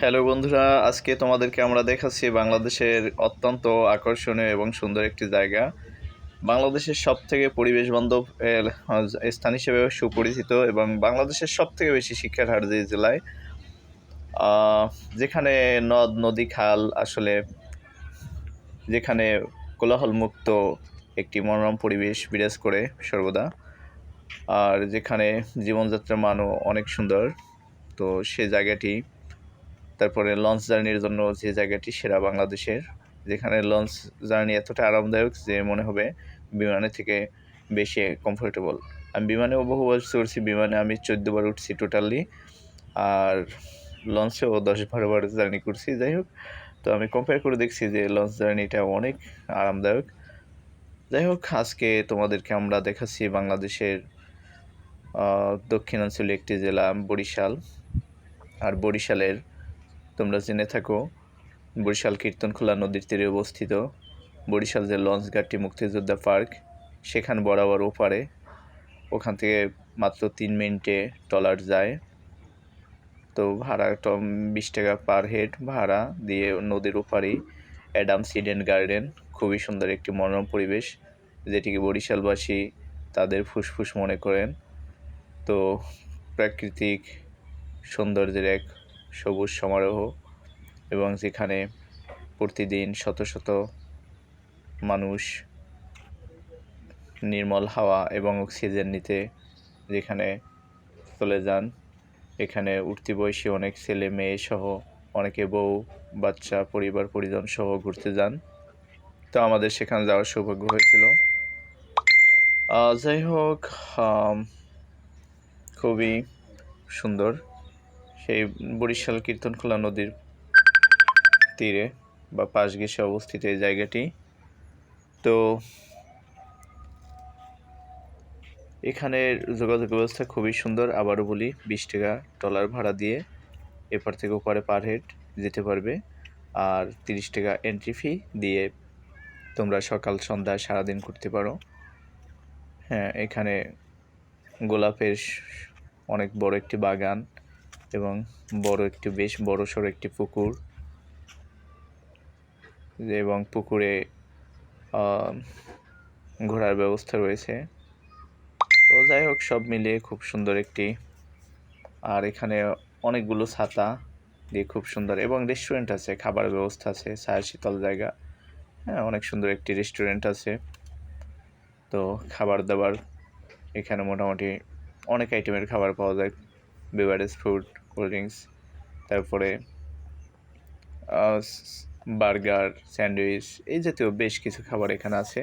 Hello বন্ধুরা, আজকে তোমাদেরকে আমরা দেখাচ্ছি বাংলাদেশের অত্যন্ত আকর্ষণীয় এবং সুন্দর একটি জায়গা। বাংলাদেশের সবথেকে পরিবেশ বান্ধব স্থান হিসেবে সুপরিচিত এবং বাংলাদেশের সবথেকে বেশি শিক্ষার হার যে জেলায়, আহ, যেখানে নদ নদী খাল আসলে, যেখানে কোলাহলমুক্ত একটি মনোরম পরিবেশ বিরাজ করে সর্বদা, আর যেখানে জীবনযাত্রার মানও অনেক সুন্দর। তো সে জায়গাটি, তারপরে লঞ্চ জার্নির জন্য যে জায়গাটি সেরা বাংলাদেশের, যেখানে লঞ্চ জার্নি এতটা আরামদায়ক যে মনে হবে বিমানের থেকে বেশি কমফোর্টেবল। আমি বিমানেও বহুবার চড়ছি, বিমানে আমি 14 বার উঠছি টোটালি, আর লঞ্চেও 10-12 বার জার্নি করছি। যাই হোক, তো আমি কম্পেয়ার করে দেখছি যে লঞ্চ জার্নিটা অনেক আরামদায়ক। যাই হোক, আজকে তোমাদেরকে আমরা দেখাচ্ছি বাংলাদেশের দক্ষিণাঞ্চলীয় একটি জেলা বরিশাল। আর বরিশালের, তোমরা জেনে থাকো, বরিশাল কীর্তনখোলা নদীর তীরে অবস্থিত বরিশাল যে লঞ্চ ঘাটটি মুক্তিযোদ্ধা পার্ক, সেখান বরাবর ওপারে, ওখান থেকে মাত্র 3 মিনিটে ট্রলার যায়। তো ভাড়া 20 টাকা পার হেড ভাড়া দিয়ে নদীর ওপারেই অ্যাডামস ইডেন গার্ডেন, খুবই সুন্দর একটি মনোরম পরিবেশ, যেটিকে বরিশালবাসী তাদের ফুসফুস মনে করেন। তো প্রাকৃতিক সৌন্দর্যের এক সবুজ সমারোহ, এবং যেখানে প্রতিদিন শত শত মানুষ নির্মল হাওয়া এবং অক্সিজেন নিতে যেখানে চলে যান। এখানে উঠতি বয়সী অনেক ছেলে মেয়ে সহ অনেকে বউ বাচ্চা পরিবার পরিজন সহ ঘুরতে যান। তো আমাদের সেখানে যাওয়ার সৌভাগ্য হয়েছিল। যাই হোক, খুবই সুন্দর সেই বরিশাল কীর্তনখোলা নদীর তীরে বা পাশ ঘেঁষে অবস্থিত এই জায়গাটি। তো এখানের যোগাযোগ ব্যবস্থা খুবই সুন্দর। আবারও বলি, 20 টাকা ট্রলার ভাড়া দিয়ে এপার থেকে ওপারে পার হেড যেতে পারবে, আর 30 টাকা এন্ট্রি ফি দিয়ে তোমরা সকাল সন্ধ্যা সারাদিন করতে পারো। হ্যাঁ, এখানে গোলাপের অনেক বড় একটি বাগান এবং বেশ বড়সড় একটি পুকুর, এবং পুকুরে ঘোরার ব্যবস্থা রয়েছে। তো যাই হোক, সব মিলিয়ে খুব সুন্দর একটি, আর এখানে অনেকগুলো ছাতা দিয়ে খুব সুন্দর, এবং রেস্টুরেন্ট আছে, খাবার ব্যবস্থা আছে, ছায়া শীতল জায়গা। হ্যাঁ, অনেক সুন্দর একটি রেস্টুরেন্ট আছে। তো খাবার দাবার এখানে মোটামুটি অনেক আইটেমের খাবার পাওয়া যায়, বেভারেজ, ফুড, কোল্ড ড্রিঙ্কস, তারপরে বার্গার, স্যান্ডউইচ, এই জাতীয় বেশ কিছু খাবার এখানে আছে।